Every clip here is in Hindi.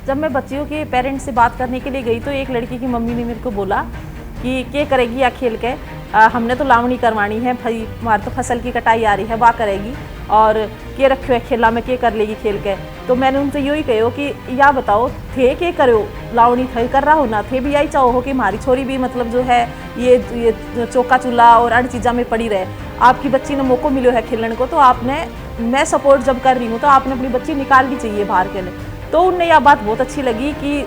जब मैं बच्चियों के पेरेंट्स से बात करने के लिए गई तो एक लड़की की मम्मी ने मेरे को बोला कि क्या करेगी या खेल के, हमने तो लावणी करवानी है भाई, हमारे तो फसल की कटाई आ रही है, वाह करेगी, और के रखो है खेला में के कर लेगी खेल के। तो मैंने उनसे यही कहो कि या बताओ थे के करो लावणी थे कर रहा हो ना, थे भी यही चाहो हो कि हमारी छोरी भी मतलब जो है ये चौका चूल्हा और अन्य चीज़ों में पड़ी रहे। आपकी बच्ची ने मौका मिलो है खेलने को, तो आपने, मैं सपोर्ट जब कर रही हूँ तो आपने अपनी बच्ची निकालनी चाहिए बाहर के लिए। तो उन्हें यह बात बहुत अच्छी लगी कि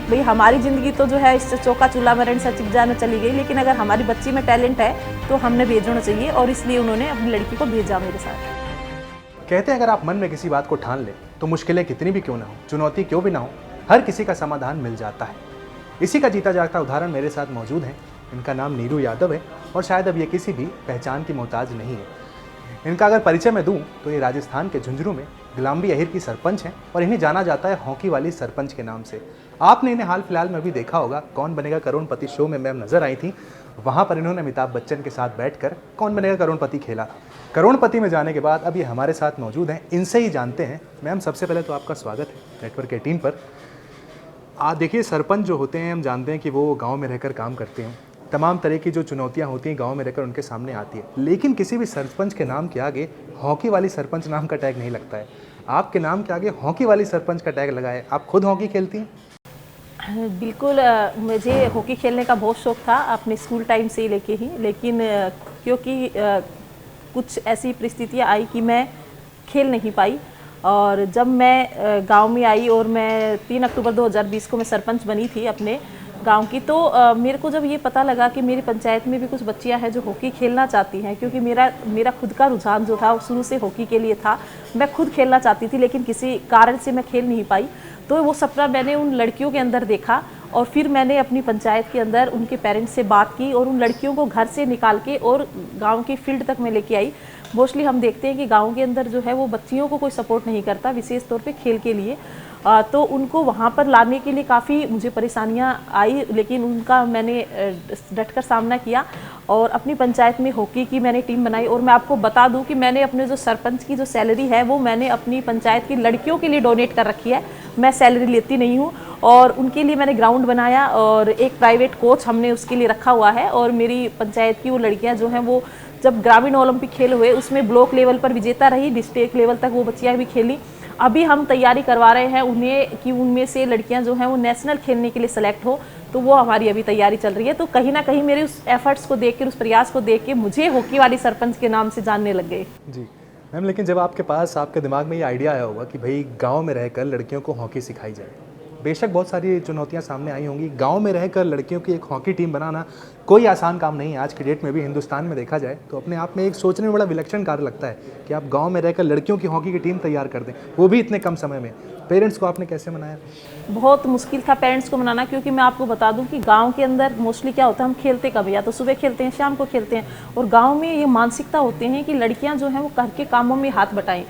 भाई हमारी ज़िंदगी तो जो है इस चौका चूल्हा में रन सब चीज़ में चली गई, लेकिन अगर हमारी बच्ची में टैलेंट है तो हमने भेजना चाहिए, और इसलिए उन्होंने अपनी लड़की को भेजा मेरे साथ। कहते हैं अगर आप मन में किसी बात को ठान लें तो मुश्किलें कितनी भी क्यों ना हो, चुनौती क्यों भी ना हो, हर किसी का समाधान मिल जाता है। इसी का जीता जागता उदाहरण मेरे साथ मौजूद है। इनका नाम नीरू यादव है और शायद अब ये किसी भी पहचान की मोहताज नहीं है। इनका अगर परिचय मैं दूं तो ये राजस्थान के झुंझुनू में गुलाम्बी अहिर की सरपंच हैं और इन्हें जाना जाता है हॉकी वाली सरपंच के नाम से। आपने इन्हें हाल फिलहाल में भी देखा होगा, कौन बनेगा करोड़पति शो में मैम नजर आई थी। वहाँ पर इन्होंने अमिताभ बच्चन के साथ बैठकर कौन बनेगा करोड़पति खेला। करोड़पति में जाने के बाद अब ये हमारे साथ मौजूद हैं, इनसे ही जानते हैं। मैम सबसे पहले तो आपका स्वागत है नेटवर्क 18 पर। देखिए, सरपंच जो होते हैं हम जानते हैं कि वो गाँव में रहकर काम करते हैं, तमाम तरह की जो चुनौतियां होती हैं गांव में रहकर उनके सामने आती है, लेकिन किसी भी सरपंच के नाम के आगे हॉकी वाली सरपंच नाम का टैग नहीं लगता है। आपके नाम के आगे हॉकी वाली सरपंच का टैग लगा है। आप खुद हॉकी खेलती हैं? बिल्कुल, मुझे हॉकी खेलने का बहुत शौक था अपने स्कूल टाइम से ही लेके ही, लेकिन क्योंकि कुछ ऐसी परिस्थितियाँ आई कि मैं खेल नहीं पाई। और जब मैं गांव में आई और मैं 3 अक्टूबर 2020 को मैं सरपंच बनी थी अपने गांव की, तो मेरे को जब ये पता लगा कि मेरी पंचायत में भी कुछ बच्चियां हैं जो हॉकी खेलना चाहती हैं, क्योंकि मेरा खुद का रुझान जो था वो शुरू से हॉकी के लिए था। मैं खुद खेलना चाहती थी लेकिन किसी कारण से मैं खेल नहीं पाई। तो वो सपना मैंने उन लड़कियों के अंदर देखा और फिर मैंने अपनी पंचायत के अंदर उनके पेरेंट्स से बात की और उन लड़कियों को घर से निकाल के और गाँव की फील्ड तक मैं लेके आई। मोस्टली हम देखते हैं कि गाँव के अंदर जो है वो बच्चियों को कोई सपोर्ट नहीं करता, विशेष तौर पर खेल के लिए। तो उनको वहाँ पर लाने के लिए काफ़ी मुझे परेशानियाँ आई, लेकिन उनका मैंने डटकर सामना किया और अपनी पंचायत में हॉकी की मैंने टीम बनाई। और मैं आपको बता दूं कि मैंने अपने जो सरपंच की जो सैलरी है वो मैंने अपनी पंचायत की लड़कियों के लिए डोनेट कर रखी है। मैं सैलरी लेती नहीं हूँ और उनके लिए मैंने ग्राउंड बनाया और एक प्राइवेट कोच हमने उसके लिए रखा हुआ है। और मेरी पंचायत की वो लड़कियाँ जो हैं वो जब ग्रामीण ओलंपिक खेल हुए उसमें ब्लॉक लेवल पर विजेता रही, डिस्ट्रिक्ट लेवल तक वो बच्चियाँ भी खेली। अभी हम तैयारी करवा रहे हैं उन्हें कि उनमें से लड़कियां जो हैं वो नेशनल खेलने के लिए सेलेक्ट हो, तो वो हमारी अभी तैयारी चल रही है। तो कहीं ना कहीं मेरे उस एफर्ट्स को देख के, उस प्रयास को देख के मुझे हॉकी वाली सरपंच के नाम से जानने लग गए। जी मैम, लेकिन जब आपके पास, आपके दिमाग में ये आइडिया आया होगा कि भाई गाँव में रहकर लड़कियों को हॉकी सिखाई जाए, बेशक बहुत सारी चुनौतियां सामने आई होंगी। गांव में रहकर लड़कियों की एक हॉकी टीम बनाना कोई आसान काम नहीं है। आज की डेट में भी हिंदुस्तान में देखा जाए तो अपने आप में एक सोचने में बड़ा विलक्षण कार्य लगता है कि आप गांव में रहकर लड़कियों की हॉकी की टीम तैयार कर दें, वो भी इतने कम समय में। पेरेंट्स को आपने कैसे मनाया? बहुत मुश्किल था पेरेंट्स को मनाना, क्योंकि मैं आपको बता दूं कि गांव के अंदर मोस्टली क्या होता है, हम खेलते कब, या तो सुबह खेलते हैं, शाम को खेलते हैं। और गाँव में ये मानसिकता होते हैं कि लड़कियाँ जो हैं वो घर के कामों में हाथ बटाएं।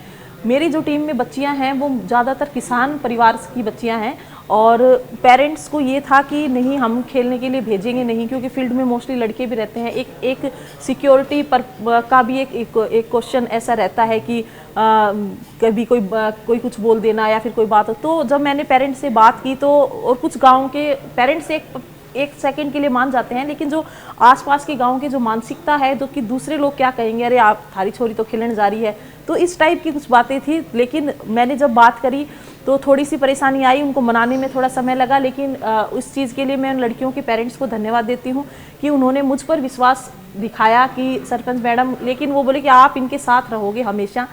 मेरी जो टीम में बच्चियां हैं वो ज़्यादातर किसान परिवार की बच्चियां हैं और पेरेंट्स को ये था कि नहीं, हम खेलने के लिए भेजेंगे नहीं, क्योंकि फील्ड में मोस्टली लड़के भी रहते हैं। एक सिक्योरिटी पर का भी एक क्वेश्चन ऐसा रहता है कि कभी कोई कुछ बोल देना या फिर कोई बात हो। तो जब मैंने पेरेंट्स से बात की तो, और कुछ गाँव के पेरेंट्स एक सेकंड के लिए मान जाते हैं, लेकिन जो आसपास के गांव की जो मानसिकता है, जो कि दूसरे लोग क्या कहेंगे, अरे आप थारी छोरी तो खेलने जा रही है, तो इस टाइप की कुछ बातें थी। लेकिन मैंने जब बात करी तो थोड़ी सी परेशानी आई, उनको मनाने में थोड़ा समय लगा, लेकिन उस चीज़ के लिए मैं उन लड़कियों के पेरेंट्स को धन्यवाद देती हूँ कि उन्होंने मुझ पर विश्वास दिखाया कि सरपंच मैडम, लेकिन वो बोले कि आप इनके साथ रहोगे हमेशा।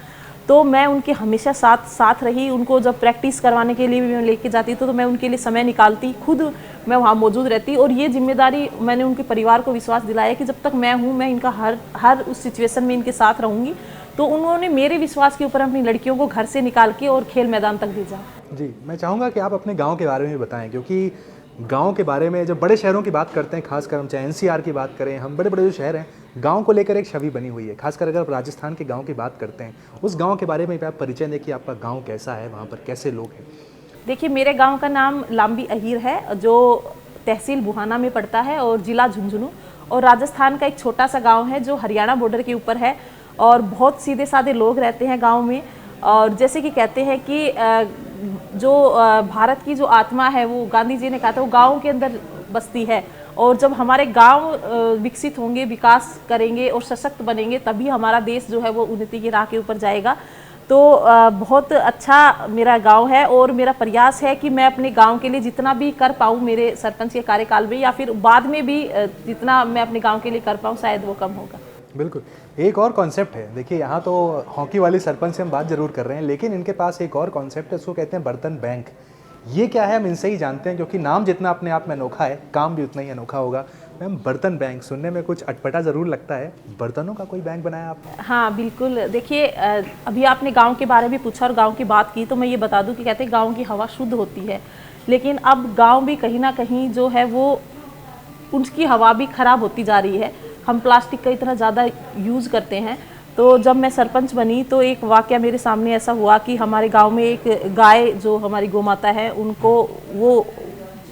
तो मैं उनके हमेशा साथ रही। उनको जब प्रैक्टिस करवाने के लिए भी मैं लेके जाती तो मैं उनके लिए समय निकालती, खुद मैं वहाँ मौजूद रहती। और ये जिम्मेदारी मैंने उनके परिवार को विश्वास दिलाया कि जब तक मैं हूँ, मैं इनका हर उस सिचुएशन में इनके साथ रहूँगी। तो उन्होंने मेरे विश्वास के ऊपर अपनी लड़कियों को घर से निकाल के और खेल मैदान तक भेजा। जी, मैं चाहूँगा कि आप अपने गाँव के बारे में बताएं, क्योंकि गांव के बारे में जब बड़े शहरों की बात करते हैं, खासकर हम चाहे एनसीआर की बात करें, हम बड़े बड़े जो शहर हैं, गांव को लेकर एक छवि बनी हुई है। खासकर अगर आप राजस्थान के गांव की बात करते हैं, उस गांव के बारे में आप परिचय दें कि आपका गांव कैसा है, वहाँ पर कैसे लोग हैं। देखिए, मेरे गांव का नाम लाम्बी अहीर है, जो तहसील बुहाना में पड़ता है और जिला झुंझुनू, और राजस्थान का एक छोटा सा गाँव है जो हरियाणा बॉर्डर के ऊपर है। और बहुत सीधे साधे लोग रहते हैं गाँव में। और जैसे कि कहते हैं कि जो भारत की जो आत्मा है वो गांधी जी ने कहा था वो गाँव के अंदर बसती है। और जब हमारे गांव विकसित होंगे, विकास करेंगे और सशक्त बनेंगे, तभी हमारा देश जो है वो उन्नति की राह के ऊपर जाएगा। तो बहुत अच्छा मेरा गांव है और मेरा प्रयास है कि मैं अपने गांव के लिए जितना भी कर पाऊँ मेरे सरपंच के कार्यकाल में या फिर बाद में भी जितना मैं अपने गांव के लिए कर पाऊँ शायद वो कम होगा। बिल्कुल। एक और कॉन्सेप्ट है, देखिए यहाँ तो हॉकी वाली सरपंच से हम बात जरूर कर रहे हैं, लेकिन इनके पास एक और कॉन्सेप्ट है, उसको कहते हैं बर्तन बैंक। ये क्या है हम इनसे ही जानते हैं, क्योंकि नाम जितना अपने आप में अनोखा है, काम भी उतना ही अनोखा होगा। मैम, बर्तन बैंक सुनने में कुछ अटपटा ज़रूर लगता है, बर्तनों का कोई बैंक बनाया आपने? हाँ बिल्कुल। देखिए अभी आपने गांव के बारे में पूछा और गांव की बात की, तो मैं ये बता दूं कि कहते हैं गांव की हवा शुद्ध होती है, लेकिन अब गांव भी कहीं ना कहीं जो है वो उसकी हवा भी खराब होती जा रही है। हम प्लास्टिक का इतना ज़्यादा यूज़ करते हैं। तो जब मैं सरपंच बनी तो एक वाकया मेरे सामने ऐसा हुआ कि हमारे गांव में एक गाय जो हमारी गौ माता है उनको वो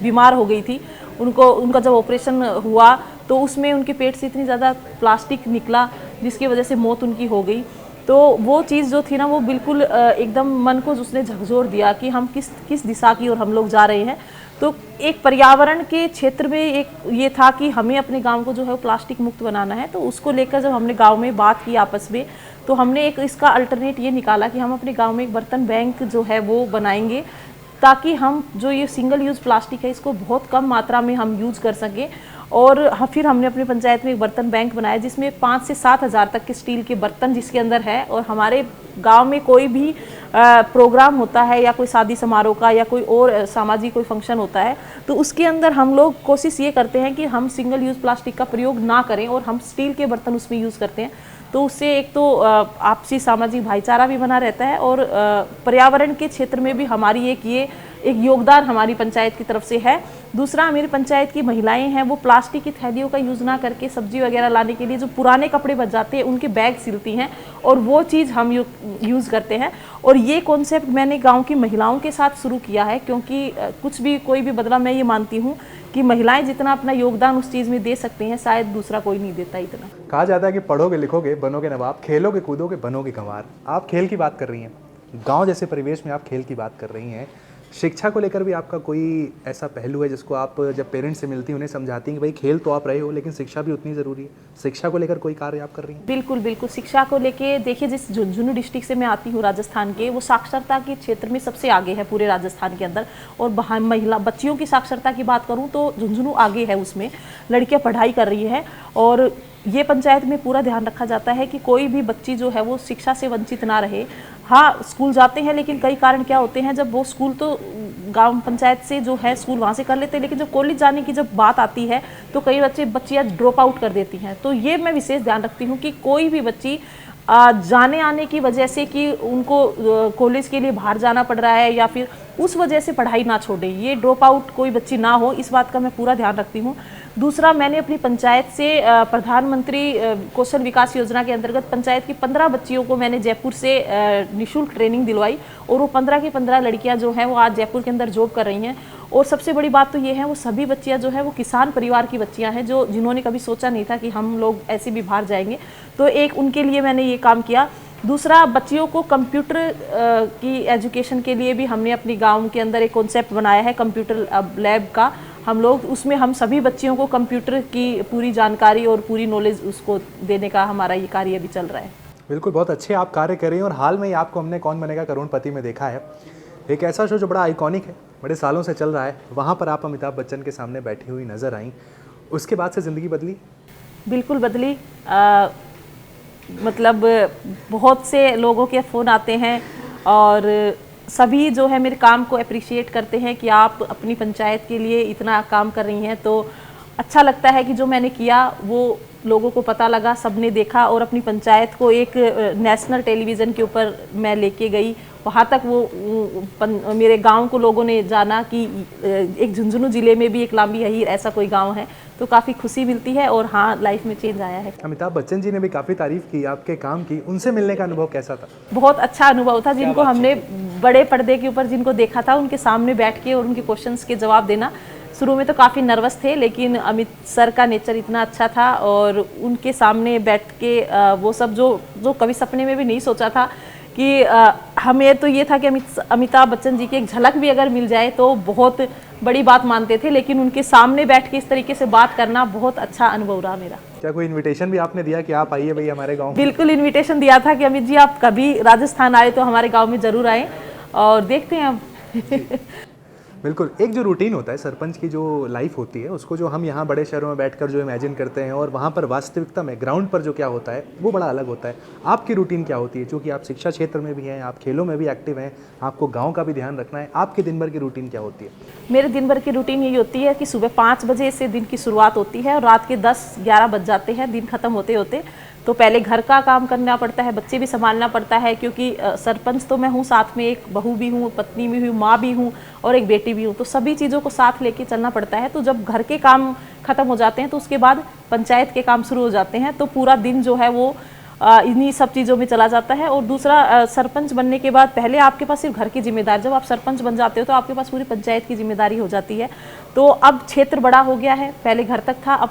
बीमार हो गई थी। उनका जब ऑपरेशन हुआ तो उसमें उनके पेट से इतनी ज़्यादा प्लास्टिक निकला जिसकी वजह से मौत उनकी हो गई। तो वो चीज़ जो थी ना वो बिल्कुल एकदम मन को उसने झकझोर दिया कि हम किस दिशा की ओर हम लोग जा रहे हैं। तो एक पर्यावरण के क्षेत्र में एक ये था कि हमें अपने गांव को जो है वो प्लास्टिक मुक्त बनाना है। तो उसको लेकर जब हमने गांव में बात की आपस में, तो हमने एक इसका अल्टरनेट ये निकाला कि हम अपने गांव में एक बर्तन बैंक जो है वो बनाएंगे, ताकि हम जो ये सिंगल यूज़ प्लास्टिक है इसको बहुत कम मात्रा में हम यूज़ कर सकें। और फिर हमने अपनी पंचायत में एक बर्तन बैंक बनाया जिसमें 5 से 7 हज़ार तक के स्टील के बर्तन जिसके अंदर है। और हमारे गांव में कोई भी प्रोग्राम होता है या कोई शादी समारोह का या कोई और सामाजिक कोई फंक्शन होता है, तो उसके अंदर हम लोग कोशिश ये करते हैं कि हम सिंगल यूज़ प्लास्टिक का प्रयोग ना करें और हम स्टील के बर्तन उसमें यूज़ करते हैं। तो उससे एक तो आपसी सामाजिक भाईचारा भी बना रहता है और पर्यावरण के क्षेत्र में भी हमारी एक योगदान हमारी पंचायत की तरफ से है। दूसरा, मेरी पंचायत की महिलाएं हैं वो प्लास्टिक की थैलियों का यूज़ ना करके सब्जी वगैरह लाने के लिए जो पुराने कपड़े बच जाते हैं उनके बैग सिलती हैं और वो चीज़ हम यूज़ करते हैं। और ये कॉन्सेप्ट मैंने गांव की महिलाओं के साथ शुरू किया है, क्योंकि कुछ भी कोई भी बदला मैं ये मानती हूँ कि महिलाएं जितना अपना योगदान उस चीज़ में दे सकती हैं शायद दूसरा कोई नहीं देता इतना। कहा जाता है कि पढ़ोगे लिखोगे बनोगे नवाब, खेलोगे कूदोगे बनोगे गंवार। आप खेल की बात कर रही हैं, गांव जैसे परिवेश में आप खेल की बात कर रही हैं। शिक्षा को लेकर भी आपका कोई ऐसा पहलू है जिसको आप जब पेरेंट्स से मिलती हैं उन्हें समझाती हैं कि भाई खेल तो आप रहे हो लेकिन शिक्षा भी उतनी ज़रूरी है? शिक्षा को लेकर कोई कार्य आप कर रही हैं? बिल्कुल बिल्कुल। शिक्षा को लेके देखिए, जिस झुंझुनू डिस्ट्रिक्ट से मैं आती हूँ राजस्थान के, वो साक्षरता के क्षेत्र में सबसे आगे है पूरे राजस्थान के अंदर। और महिला बच्चियों की साक्षरता की बात करूँ तो झुंझुनू आगे है, उसमें लड़कियाँ पढ़ाई कर रही है। और ये पंचायत में पूरा ध्यान रखा जाता है कि कोई भी बच्ची जो है वो शिक्षा से वंचित ना रहे। हाँ, स्कूल जाते हैं लेकिन कई कारण क्या होते हैं, जब वो स्कूल तो गांव पंचायत से जो है स्कूल वहाँ से कर लेते हैं, लेकिन जब कॉलेज जाने की जब बात आती है तो कई बच्चियाँ ड्रॉप आउट कर देती हैं। तो ये मैं विशेष ध्यान रखती हूँ कि कोई भी बच्ची जाने आने की वजह से कि उनको कॉलेज के लिए बाहर जाना पड़ रहा है या फिर उस वजह से पढ़ाई ना छोड़े, ये ड्रॉप आउट कोई बच्ची ना हो, इस बात का मैं पूरा ध्यान रखती हूँ। दूसरा, मैंने अपनी पंचायत से प्रधानमंत्री कौशल विकास योजना के अंतर्गत पंचायत की 15 बच्चियों को मैंने जयपुर से निःशुल्क ट्रेनिंग दिलवाई और वो 15 की 15 लड़कियां जो हैं वो आज जयपुर के अंदर जॉब कर रही हैं। और सबसे बड़ी बात तो ये है, वो सभी बच्चियां जो है वो किसान परिवार की बच्चियां हैं जिन्होंने कभी सोचा नहीं था कि हम लोग ऐसे भी बाहर जाएंगे। तो एक उनके लिए मैंने ये काम किया। दूसरा, बच्चियों को कंप्यूटर की एजुकेशन के लिए भी हमने अपनी गांव के अंदर एक कॉन्सेप्ट बनाया है कंप्यूटर लैब का। हम लोग उसमें हम सभी बच्चियों को कंप्यूटर की पूरी जानकारी और पूरी नॉलेज उसको देने का हमारा ये कार्य भी चल रहा है। बिल्कुल, बहुत अच्छे आप कार्य कर रही हैं। और हाल में ही आपको हमने कौन बनेगा करोड़पति में देखा है, एक ऐसा शो जो बड़ा आइकॉनिक है, बड़े सालों से चल रहा है, वहाँ पर आप अमिताभ बच्चन के सामने बैठी हुई नज़र आई। उसके बाद से ज़िंदगी बदली? बिल्कुल बदली। मतलब बहुत से लोगों के फ़ोन आते हैं और सभी जो है मेरे काम को अप्रिशिएट करते हैं कि आप अपनी पंचायत के लिए इतना काम कर रही हैं। तो अच्छा लगता है कि जो मैंने किया वो लोगों को पता लगा, सबने देखा और अपनी पंचायत को एक नेशनल टेलीविज़न के ऊपर मैं लेके गई। वहाँ तक वो मेरे गांव को लोगों ने जाना कि एक झुंझुनू ज़िले में भी एक लांबी हहीर ऐसा कोई गांव है। तो काफ़ी खुशी मिलती है और हाँ, लाइफ में चेंज आया है। अमिताभ बच्चन जी ने भी काफ़ी तारीफ़ की आपके काम की, उनसे मिलने का अनुभव कैसा था? बहुत अच्छा अनुभव था। जिनको हमने बड़े पर्दे के ऊपर जिनको देखा था, उनके सामने बैठ के और उनके क्वेश्चंस के जवाब देना, शुरू में तो काफ़ी नर्वस थे, लेकिन अमित सर का नेचर इतना अच्छा था और उनके सामने बैठ के वो सब जो कभी सपने में भी नहीं सोचा था कि हमें तो ये था कि अमिताभ बच्चन जी की एक झलक भी अगर मिल जाए तो बहुत बड़ी बात मानते थे, लेकिन उनके सामने बैठ के इस तरीके से बात करना बहुत अच्छा अनुभव रहा मेरा। क्या कोई इनविटेशन भी आपने दिया कि आप आइए भाई हमारे गाँव? बिल्कुल इनविटेशन दिया था कि अमित जी आप कभी राजस्थान आए तो हमारे गाँव में ज़रूर आए, और देखते हैं अब। बिल्कुल, एक जो रूटीन होता है सरपंच की, जो लाइफ होती है, उसको जो हम यहाँ बड़े शहरों में बैठकर जो इमेजिन करते हैं और वहाँ पर वास्तविकता में ग्राउंड पर जो क्या होता है वो बड़ा अलग होता है। आपकी रूटीन क्या होती है? क्योंकि आप शिक्षा क्षेत्र में भी हैं, आप खेलों में भी एक्टिव हैं, आपको गाँव का भी ध्यान रखना है। आपके दिन भर की रूटीन क्या होती है? मेरे दिन भर की रूटीन यही होती है कि सुबह 5 बजे से दिन की शुरुआत होती है और रात के 10-11 बज जाते हैं दिन खत्म होते होते। तो पहले घर का काम करना पड़ता है, बच्चे भी संभालना पड़ता है, क्योंकि सरपंच तो मैं हूँ, साथ में एक बहू भी हूँ, पत्नी भी हूँ, माँ भी हूँ और एक बेटी भी हूँ, तो सभी चीज़ों को साथ लेके चलना पड़ता है। तो जब घर के काम खत्म हो जाते हैं तो उसके बाद पंचायत के काम शुरू हो जाते हैं, तो पूरा दिन जो है वो इन्हीं सब चीज़ों में चला जाता है। और दूसरा, सरपंच बनने के बाद पहले आपके पास सिर्फ घर की जिम्मेदारी, जब आप सरपंच बन जाते हो तो आपके पास पूरी पंचायत की जिम्मेदारी हो जाती है। तो अब क्षेत्र बड़ा हो गया है, पहले घर तक था, अब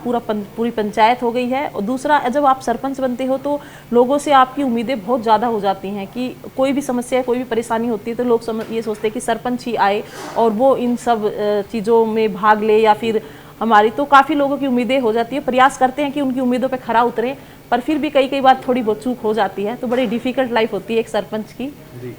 पूरी पंचायत हो गई है। और दूसरा, जब आप सरपंच बनते हो तो लोगों से आपकी उम्मीदें बहुत ज़्यादा हो जाती हैं कि कोई भी समस्या, कोई भी परेशानी होती है तो लोग ये सोचते हैं कि सरपंच ही आए और वो इन सब चीज़ों में भाग ले, या फिर हमारी तो काफ़ी लोगों की उम्मीदें हो जाती है, प्रयास करते हैं कि उनकी उम्मीदों पे खरा उतरे, पर फिर भी कई बार थोड़ी बहुत चूक हो जाती है। तो बड़ी डिफ़िकल्ट लाइफ होती है एक सरपंच की। जी,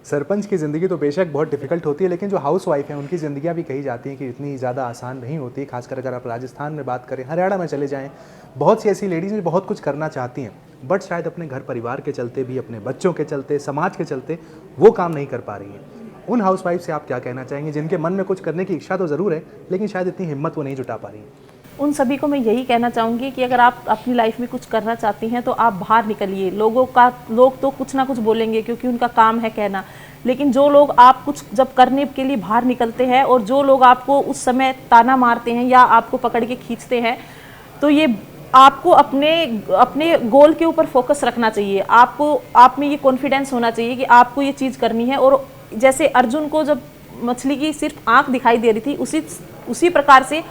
सरपंच की ज़िंदगी तो बेशक बहुत डिफिकल्ट होती है, लेकिन जो हाउस वाइफ हैं उनकी ज़िंदगियाँ भी कही जाती हैं कि इतनी ज़्यादा आसान नहीं होती। खासकर अगर आप राजस्थान में बात करें, हरियाणा में चले जाएँ, बहुत सी ऐसी लेडीज़ बहुत कुछ करना चाहती हैं, बट शायद अपने घर परिवार के चलते भी, अपने बच्चों के चलते, समाज के चलते वो काम नहीं कर पा रही हैं। उन हाउस वाइफ से आप क्या कहना चाहेंगे जिनके मन में कुछ करने की इच्छा तो ज़रूर है, लेकिन शायद इतनी हिम्मत वो नहीं जुटा पा रही हैं? उन सभी को मैं यही कहना चाहूँगी कि अगर आप अपनी लाइफ में कुछ करना चाहती हैं तो आप बाहर निकलिए। लोग तो कुछ ना कुछ बोलेंगे क्योंकि उनका काम है कहना, लेकिन जो लोग आप कुछ जब करने के लिए बाहर निकलते हैं और जो लोग आपको उस समय ताना मारते हैं या आपको पकड़ के खींचते हैं, तो ये आपको अपने गोल के ऊपर फोकस रखना चाहिए। आप में ये कॉन्फिडेंस होना चाहिए कि आपको ये चीज़ करनी है। और जैसे अर्जुन को जब मछली की सिर्फ आँख दिखाई दे रही थी, उसी प्रकार से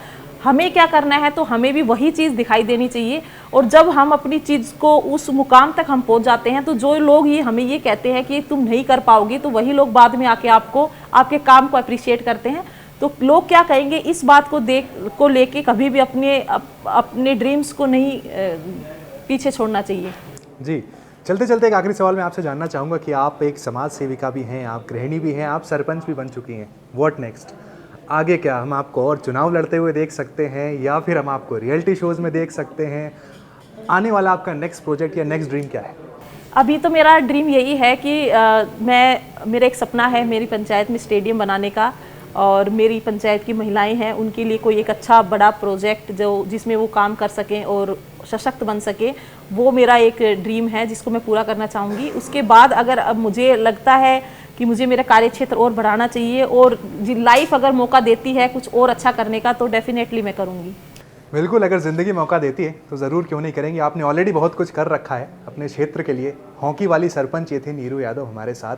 हमें क्या करना है तो हमें भी वही चीज़ दिखाई देनी चाहिए। और जब हम अपनी चीज़ को उस मुकाम तक हम पहुंच जाते हैं तो जो लोग हमें ये कहते हैं कि तुम नहीं कर पाओगे, तो वही लोग बाद में आके आपके काम को अप्रिशिएट करते हैं। तो लोग क्या कहेंगे इस बात को लेके कभी भी अपने ड्रीम्स को नहीं पीछे छोड़ना चाहिए। जी, चलते चलते एक आखिरी सवाल मैं आपसे जानना चाहूँगा कि आप एक समाज सेविका भी हैं, आप गृहिणी भी हैं, आप सरपंच भी बन चुकी हैं। What next? आगे क्या हम आपको और चुनाव लड़ते हुए देख सकते हैं, या फिर हम आपको रियलिटी शोज़ में देख सकते हैं? आने वाला आपका नेक्स्ट प्रोजेक्ट या नेक्स्ट ड्रीम क्या है? अभी तो मेरा ड्रीम यही है कि मेरा एक सपना है मेरी पंचायत में स्टेडियम बनाने का, और मेरी पंचायत की महिलाएं हैं उनके लिए कोई एक अच्छा बड़ा प्रोजेक्ट जिसमें वो काम कर सकें और सशक्त बन सके, वो मेरा एक ड्रीम है जिसको मैं पूरा करना चाहूँगी। उसके बाद अगर अब मुझे लगता है कि मुझे मेरा कार्य क्षेत्र और बढ़ाना चाहिए और लाइफ अगर मौका देती है कुछ और अच्छा करने का, तो डेफिनेटली मैं करूँगी। बिल्कुल, अगर ज़िंदगी मौका देती है तो ज़रूर क्यों नहीं करेंगे। आपने ऑलरेडी बहुत कुछ कर रखा है अपने क्षेत्र के लिए। हॉकी वाली सरपंच ये थी नीरू यादव हमारे साथ।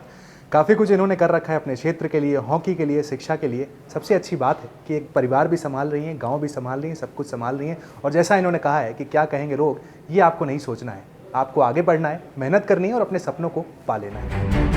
काफ़ी कुछ इन्होंने कर रखा है अपने क्षेत्र के लिए, हॉकी के लिए, शिक्षा के लिए। सबसे अच्छी बात है कि एक परिवार भी संभाल रही हैं, गाँव भी संभाल रही हैं, सब कुछ संभाल रही हैं। और जैसा इन्होंने कहा है कि क्या कहेंगे लोग, ये आपको नहीं सोचना है, आपको आगे बढ़ना है, मेहनत करनी है और अपने सपनों को पा लेना है।